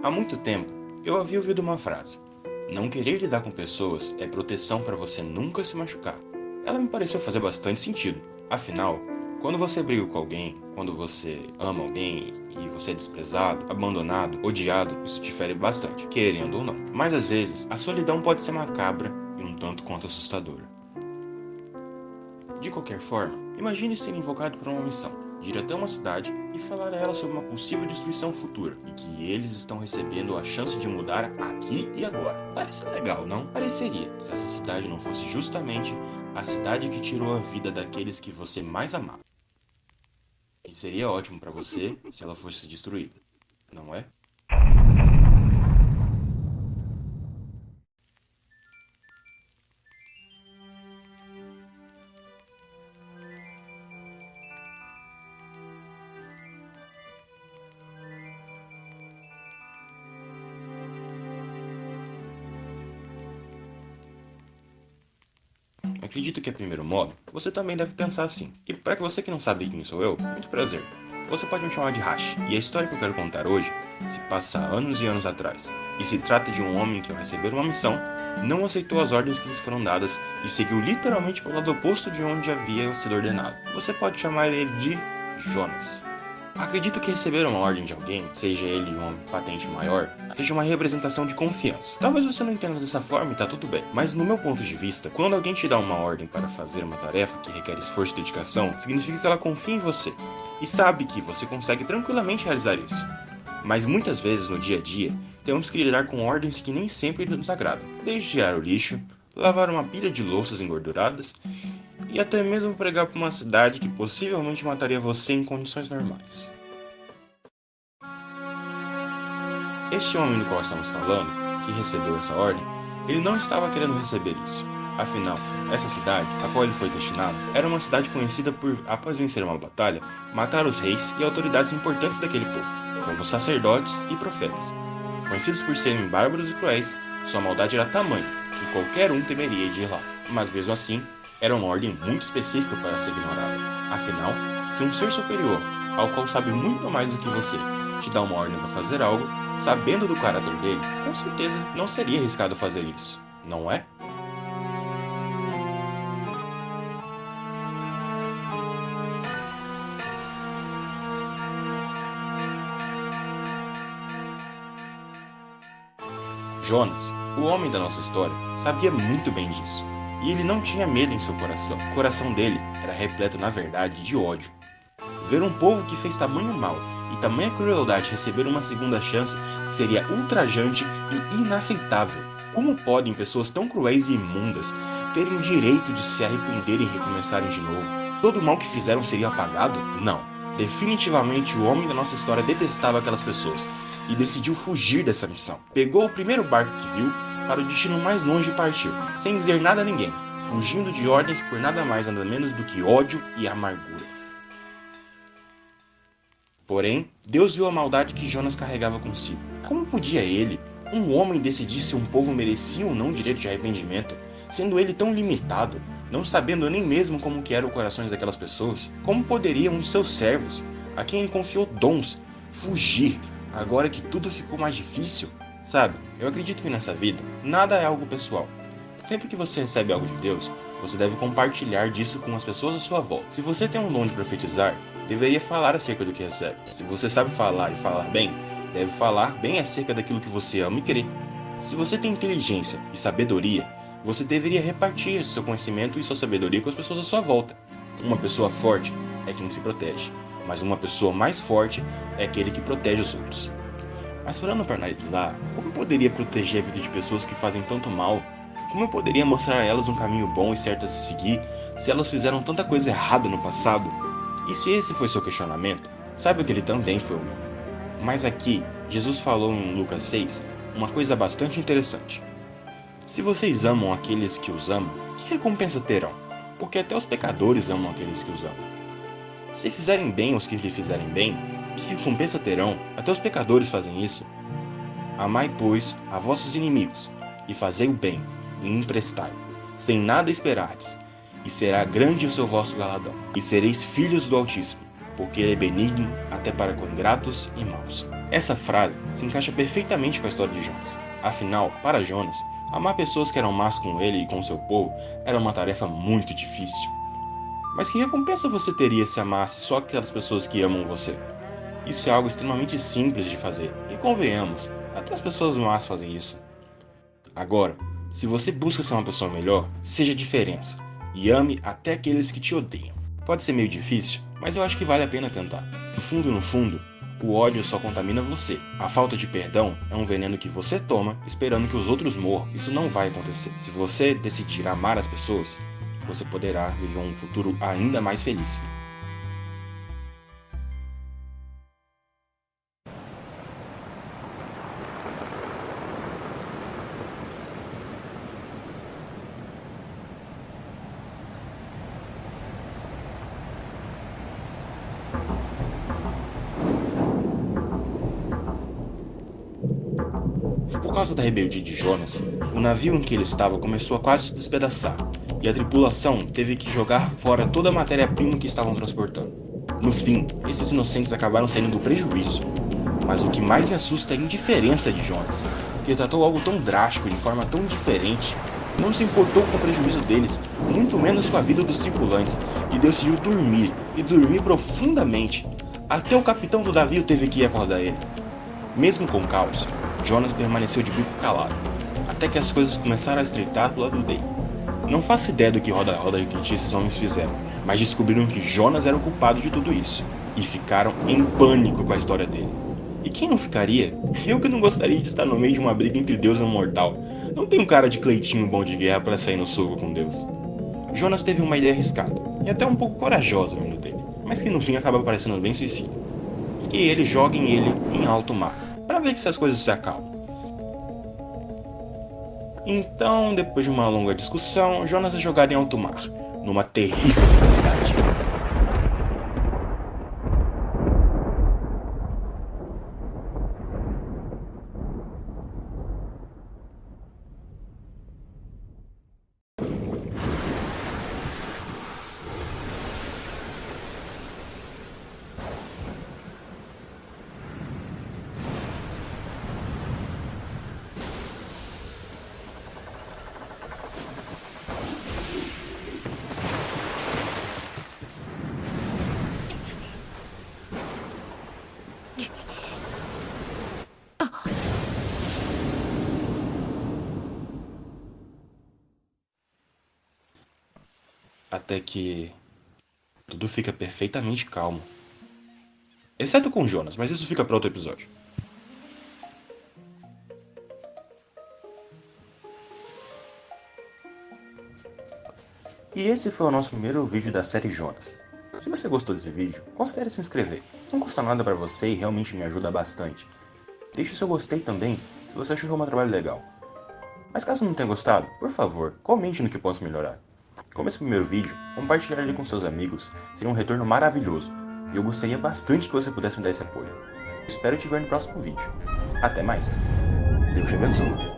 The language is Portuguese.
Há muito tempo, eu havia ouvido uma frase: não querer lidar com pessoas é proteção para você nunca se machucar. Ela me pareceu fazer bastante sentido. Afinal, quando você briga com alguém, quando você ama alguém e você é desprezado, abandonado, odiado, isso difere bastante, querendo ou não. Mas às vezes, a solidão pode ser macabra e um tanto quanto assustadora. De qualquer forma, imagine ser invocado para uma missão, de ir até uma cidade e falar a ela sobre uma possível destruição futura, e que eles estão recebendo a chance de mudar aqui e agora. Parece legal, não? Pareceria, se essa cidade não fosse justamente a cidade que tirou a vida daqueles que você mais amava. E seria ótimo para você se ela fosse destruída, não é? Acredito que a primeiro modo, você também deve pensar assim. E para você que não sabe quem sou eu, muito prazer. Você pode me chamar de Hashi. E a história que eu quero contar hoje se passa anos e anos atrás. E se trata de um homem que, ao receber uma missão, não aceitou as ordens que lhes foram dadas e seguiu literalmente para o lado oposto de onde havia sido ordenado. Você pode chamar ele de Jonas. Acredito que receber uma ordem de alguém, seja ele uma patente maior, seja uma representação de confiança. Talvez você não entenda dessa forma e tá tudo bem, mas no meu ponto de vista, quando alguém te dá uma ordem para fazer uma tarefa que requer esforço e dedicação, significa que ela confia em você e sabe que você consegue tranquilamente realizar isso. Mas muitas vezes no dia a dia, temos que lidar com ordens que nem sempre nos agradam, desde tirar o lixo, lavar uma pilha de louças engorduradas e até mesmo pregar para uma cidade que possivelmente mataria você em condições normais. Este homem do qual estamos falando, que recebeu essa ordem, ele não estava querendo receber isso. Afinal, essa cidade, a qual ele foi destinado, era uma cidade conhecida por, após vencer uma batalha, matar os reis e autoridades importantes daquele povo, como sacerdotes e profetas. Conhecidos por serem bárbaros e cruéis, sua maldade era tamanha que qualquer um temeria de ir lá. Mas mesmo assim, era uma ordem muito específica para ser ignorada. Afinal, se um ser superior, ao qual sabe muito mais do que você, te dá uma ordem para fazer algo, sabendo do caráter dele, com certeza não seria arriscado fazer isso, não é? Jonas, o homem da nossa história, sabia muito bem disso. E ele não tinha medo em seu coração. O coração dele era repleto, na verdade, de ódio. Ver um povo que fez tamanho mal e tamanha crueldade receber uma segunda chance seria ultrajante e inaceitável. Como podem pessoas tão cruéis e imundas terem o direito de se arrepender e recomeçarem de novo? Todo o mal que fizeram seria apagado? Não. Definitivamente o homem da nossa história detestava aquelas pessoas e decidiu fugir dessa missão. Pegou o primeiro barco que viu para o destino mais longe e partiu, sem dizer nada a ninguém, fugindo de ordens por nada mais nada menos do que ódio e amargura. Porém, Deus viu a maldade que Jonas carregava consigo. Como podia ele, um homem, decidir se um povo merecia ou não o direito de arrependimento, sendo ele tão limitado, não sabendo nem mesmo como que eram os corações daquelas pessoas? Como poderia um de seus servos, a quem ele confiou dons, fugir, agora que tudo ficou mais difícil? Sabe, eu acredito que nessa vida, nada é algo pessoal. Sempre que você recebe algo de Deus, você deve compartilhar disso com as pessoas à sua volta. Se você tem um dom de profetizar, deveria falar acerca do que recebe. Se você sabe falar e falar bem, deve falar bem acerca daquilo que você ama e crê. Se você tem inteligência e sabedoria, você deveria repartir seu conhecimento e sua sabedoria com as pessoas à sua volta. Uma pessoa forte é quem se protege, mas uma pessoa mais forte é aquele que protege os outros. Mas parando para analisar, como eu poderia proteger a vida de pessoas que fazem tanto mal? Como eu poderia mostrar a elas um caminho bom e certo a se seguir, se elas fizeram tanta coisa errada no passado? E se esse foi seu questionamento, saiba que ele também foi o meu. Mas aqui, Jesus falou em Lucas 6 uma coisa bastante interessante. Se vocês amam aqueles que os amam, que recompensa terão? Porque até os pecadores amam aqueles que os amam. Se fizerem bem aos que lhe fizerem bem, que recompensa terão? Até os pecadores fazem isso. Amai, pois, a vossos inimigos, e fazei o bem, e emprestai, sem nada esperardes, e será grande o seu vosso galardão. E sereis filhos do Altíssimo, porque ele é benigno até para com ingratos e maus. Essa frase se encaixa perfeitamente com a história de Jonas. Afinal, para Jonas, amar pessoas que eram más com ele e com seu povo era uma tarefa muito difícil. Mas que recompensa você teria se amasse só aquelas pessoas que amam você? Isso é algo extremamente simples de fazer, e convenhamos, até as pessoas más fazem isso. Agora, se você busca ser uma pessoa melhor, seja a diferença, e ame até aqueles que te odeiam. Pode ser meio difícil, mas eu acho que vale a pena tentar. No fundo, o ódio só contamina você. A falta de perdão é um veneno que você toma esperando que os outros morram. Isso não vai acontecer. Se você decidir amar as pessoas, você poderá viver um futuro ainda mais feliz. Por causa da rebeldia de Jonas, o navio em que ele estava começou a quase se despedaçar, e a tripulação teve que jogar fora toda a matéria-prima que estavam transportando. No fim, esses inocentes acabaram saindo do prejuízo. Mas o que mais me assusta é a indiferença de Jonas, que tratou algo tão drástico de forma tão diferente. Não se importou com o prejuízo deles, muito menos com a vida dos tripulantes, e decidiu dormir, e dormir profundamente. Até o capitão do navio teve que ir acordar ele. Mesmo com o caos, Jonas permaneceu de bico calado, até que as coisas começaram a estreitar do lado dele. Não faço ideia do que roda-roda que esses homens fizeram, mas descobriram que Jonas era o culpado de tudo isso, e ficaram em pânico com a história dele. E quem não ficaria? Eu que não gostaria de estar no meio de uma briga entre Deus e um mortal. Não tenho cara de Cleitinho bom de guerra para sair no soco com Deus. Jonas teve uma ideia arriscada, e até um pouco corajosa vindo dele, mas que no fim acaba parecendo bem suicida. Que eles joguem ele em alto mar, para ver se as coisas se acalmam. Então, depois de uma longa discussão, Jonas é jogado em alto mar, numa terrível tempestade. Até que tudo fica perfeitamente calmo. Exceto com Jonas, mas isso fica para outro episódio. E esse foi o nosso primeiro vídeo da série Jonas. Se você gostou desse vídeo, considere se inscrever. Não custa nada para você e realmente me ajuda bastante. Deixe seu gostei também, se você achou o meu trabalho legal. Mas caso não tenha gostado, por favor, comente no que posso melhorar. Como esse primeiro vídeo, compartilhar ele com seus amigos seria um retorno maravilhoso, e eu gostaria bastante que você pudesse me dar esse apoio. Espero te ver no próximo vídeo. Até mais. Deus te abençoe.